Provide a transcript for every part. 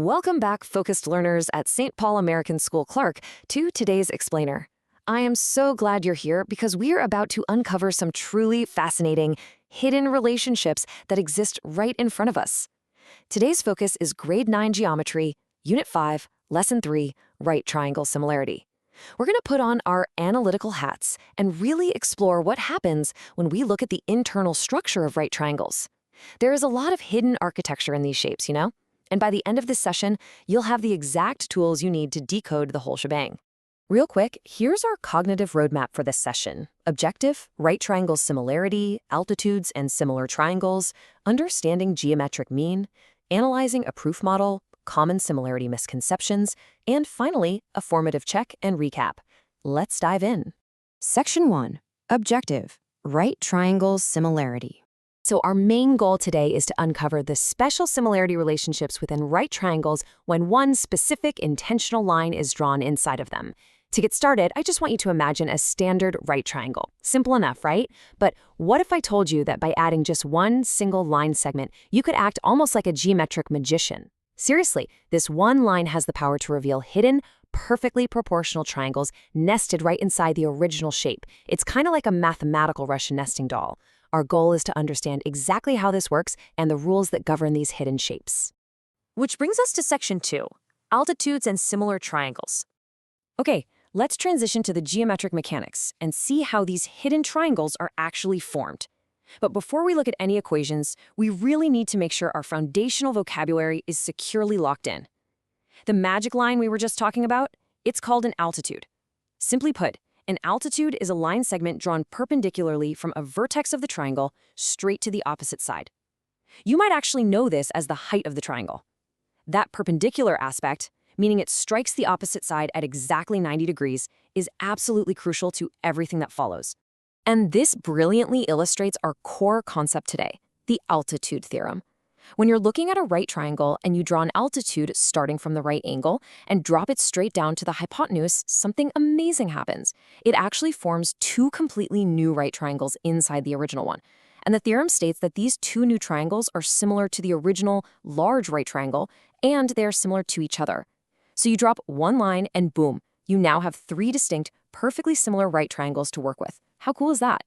Welcome back, focused learners at St. Paul American School Clark, to today's Explainer. I am so glad you're here because we are about to uncover some truly fascinating, hidden relationships that exist right in front of us. Today's focus is Grade 9 Geometry, Unit 5, Lesson 3, Right Triangle Similarity. We're going to put on our analytical hats and really explore what happens when we look at the internal structure of right triangles. There is a lot of hidden architecture in these shapes, you know? And by the end of this session, you'll have the exact tools you need to decode the whole shebang. Real quick, here's our cognitive roadmap for this session. Objective, right triangle similarity, altitudes and similar triangles, understanding geometric mean, analyzing a proof model, common similarity misconceptions, and finally, a formative check and recap. Let's dive in. Section 1. Objective, right triangle similarity. So our main goal today is to uncover the special similarity relationships within right triangles when one specific intentional line is drawn inside of them. To get started, I just want you to imagine a standard right triangle. Simple enough, right? But what if I told you that by adding just one single line segment, you could act almost like a geometric magician? Seriously, this one line has the power to reveal hidden, perfectly proportional triangles nested right inside the original shape. It's kind of like a mathematical Russian nesting doll. Our goal is to understand exactly how this works and the rules that govern these hidden shapes. Which brings us to Section 2, Altitudes and Similar Triangles. Okay, let's transition to the geometric mechanics and see how these hidden triangles are actually formed. But before we look at any equations, we really need to make sure our foundational vocabulary is securely locked in. The magic line we were just talking about, it's called an altitude. Simply put, an altitude is a line segment drawn perpendicularly from a vertex of the triangle straight to the opposite side. You might actually know this as the height of the triangle. That perpendicular aspect, meaning it strikes the opposite side at exactly 90 degrees, is absolutely crucial to everything that follows. And this brilliantly illustrates our core concept today, the altitude theorem. When you're looking at a right triangle and you draw an altitude starting from the right angle and drop it straight down to the hypotenuse, something amazing happens. It actually forms two completely new right triangles inside the original one. And the theorem states that these two new triangles are similar to the original large right triangle, and they are similar to each other. So you drop one line and boom, you now have three distinct, perfectly similar right triangles to work with. How cool is that?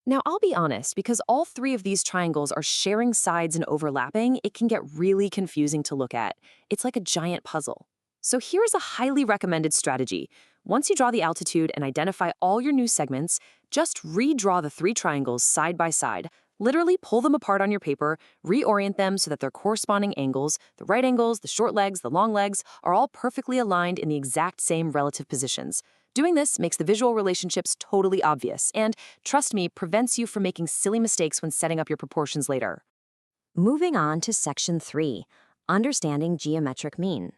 Now, I'll be honest, because all three of these triangles are sharing sides and overlapping, it can get really confusing to look at. It's like a giant puzzle. So here's a highly recommended strategy. Once you draw the altitude and identify all your new segments, just redraw the three triangles side by side. Literally pull them apart on your paper, reorient them so that their corresponding angles, the right angles, the short legs, the long legs, are all perfectly aligned in the exact same relative positions. Doing this makes the visual relationships totally obvious and, trust me, prevents you from making silly mistakes when setting up your proportions later. Moving on to Section 3, Understanding Geometric Mean.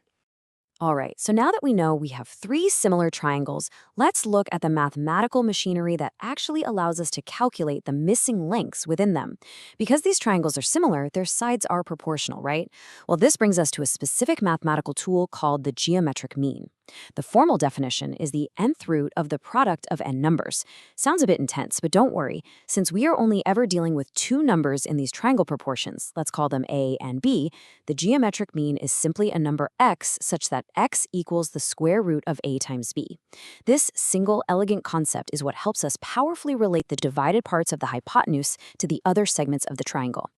All right, so now that we know we have three similar triangles, let's look at the mathematical machinery that actually allows us to calculate the missing lengths within them. Because these triangles are similar, their sides are proportional, right? Well, this brings us to a specific mathematical tool called the geometric mean. The formal definition is the nth root of the product of n numbers. Sounds a bit intense, but don't worry. Since we are only ever dealing with two numbers in these triangle proportions, let's call them a and b, the geometric mean is simply a number x such that x equals the square root of a times b. This single elegant concept is what helps us powerfully relate the divided parts of the hypotenuse to the other segments of the triangle.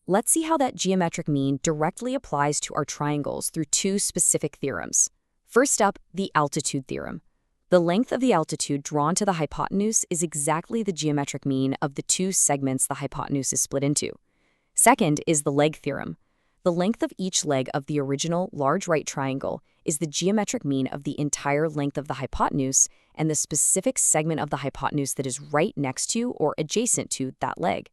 Let's see how that geometric mean directly applies to our triangles through two specific theorems. First up, the altitude theorem. The length of the altitude drawn to the hypotenuse is exactly the geometric mean of the two segments the hypotenuse is split into. Second is the leg theorem. The length of each leg of the original large right triangle is the geometric mean of the entire length of the hypotenuse and the specific segment of the hypotenuse that is right next to or adjacent to that leg.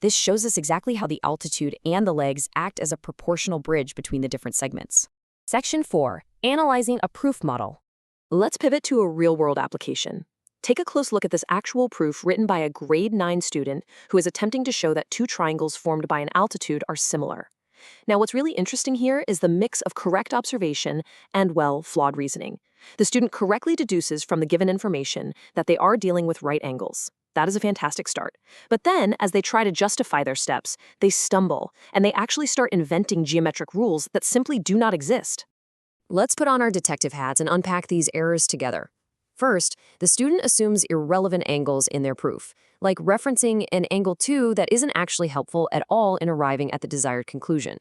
This shows us exactly how the altitude and the legs act as a proportional bridge between the different segments. Section 4. Analyzing a proof model. Let's pivot to a real-world application. Take a close look at this actual proof written by a grade 9 student who is attempting to show that two triangles formed by an altitude are similar. Now, what's really interesting here is the mix of correct observation and, well, flawed reasoning. The student correctly deduces from the given information that they are dealing with right angles. That is a fantastic start. But then, as they try to justify their steps, they stumble, and they actually start inventing geometric rules that simply do not exist. Let's put on our detective hats and unpack these errors together. First, the student assumes irrelevant angles in their proof, like referencing an angle 2 that isn't actually helpful at all in arriving at the desired conclusion.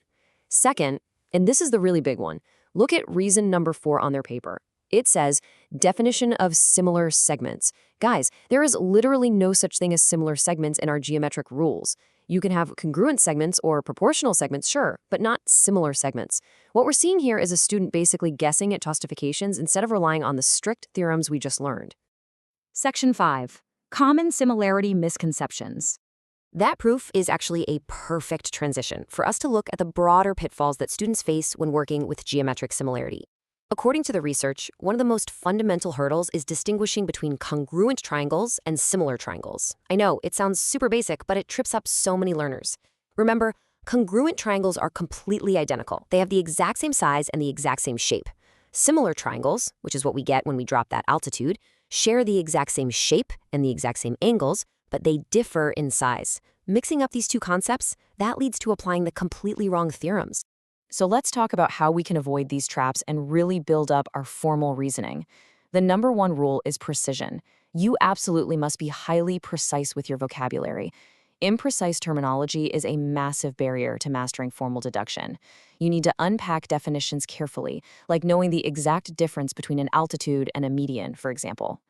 Second, and this is the really big one, look at reason number 4 on their paper. It says, definition of similar segments. Guys, there is literally no such thing as similar segments in our geometric rules. You can have congruent segments or proportional segments, sure, but not similar segments. What we're seeing here is a student basically guessing at justifications instead of relying on the strict theorems we just learned. Section 5. Common similarity misconceptions. That proof is actually a perfect transition for us to look at the broader pitfalls that students face when working with geometric similarity. According to the research, one of the most fundamental hurdles is distinguishing between congruent triangles and similar triangles. I know, it sounds super basic, but it trips up so many learners. Remember, congruent triangles are completely identical. They have the exact same size and the exact same shape. Similar triangles, which is what we get when we drop that altitude, share the exact same shape and the exact same angles, but they differ in size. Mixing up these two concepts, that leads to applying the completely wrong theorems. So let's talk about how we can avoid these traps and really build up our formal reasoning. The number one rule is precision. You absolutely must be highly precise with your vocabulary. Imprecise terminology is a massive barrier to mastering formal deduction. You need to unpack definitions carefully, like knowing the exact difference between an altitude and a median, for example.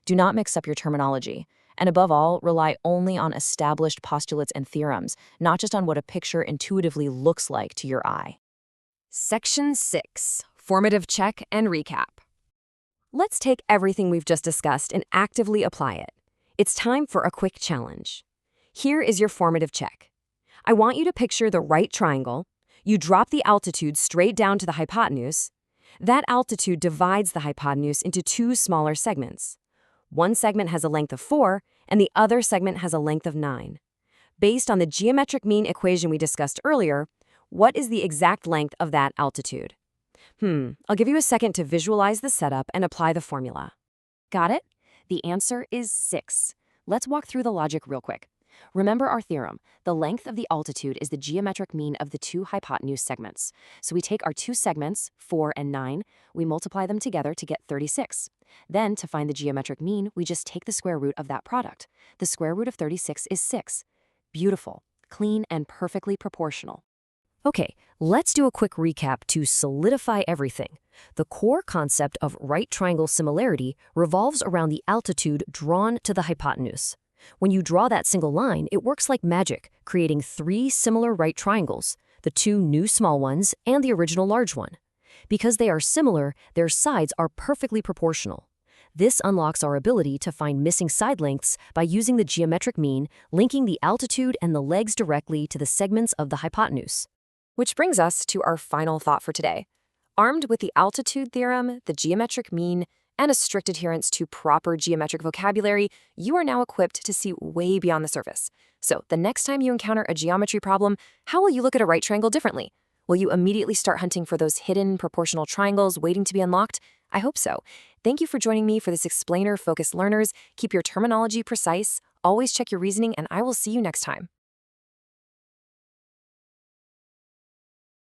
Do not mix up your terminology. And above all, rely only on established postulates and theorems, not just on what a picture intuitively looks like to your eye. Section 6. Formative check and recap. Let's take everything we've just discussed and actively apply it. It's time for a quick challenge. Here is your formative check. I want you to picture the right triangle. You drop the altitude straight down to the hypotenuse. That altitude divides the hypotenuse into two smaller segments. One segment has a length of 4, and the other segment has a length of 9. Based on the geometric mean equation we discussed earlier, what is the exact length of that altitude? I'll give you a second to visualize the setup and apply the formula. Got it? The answer is 6. Let's walk through the logic real quick. Remember our theorem. The length of the altitude is the geometric mean of the two hypotenuse segments. So we take our two segments, 4 and 9, we multiply them together to get 36. Then, to find the geometric mean, we just take the square root of that product. The square root of 36 is 6. Beautiful, clean, and perfectly proportional. Okay, let's do a quick recap to solidify everything. The core concept of right triangle similarity revolves around the altitude drawn to the hypotenuse. When you draw that single line, it works like magic, creating 3 similar right triangles, the 2 new small ones and the original large one. Because they are similar, their sides are perfectly proportional. This unlocks our ability to find missing side lengths by using the geometric mean, linking the altitude and the legs directly to the segments of the hypotenuse. Which brings us to our final thought for today. Armed with the altitude theorem, the geometric mean, and a strict adherence to proper geometric vocabulary, you are now equipped to see way beyond the surface. So the next time you encounter a geometry problem, how will you look at a right triangle differently? Will you immediately start hunting for those hidden proportional triangles waiting to be unlocked? I hope so. Thank you for joining me for this Explainer Focused Learners. Keep your terminology precise, always check your reasoning, and I will see you next time.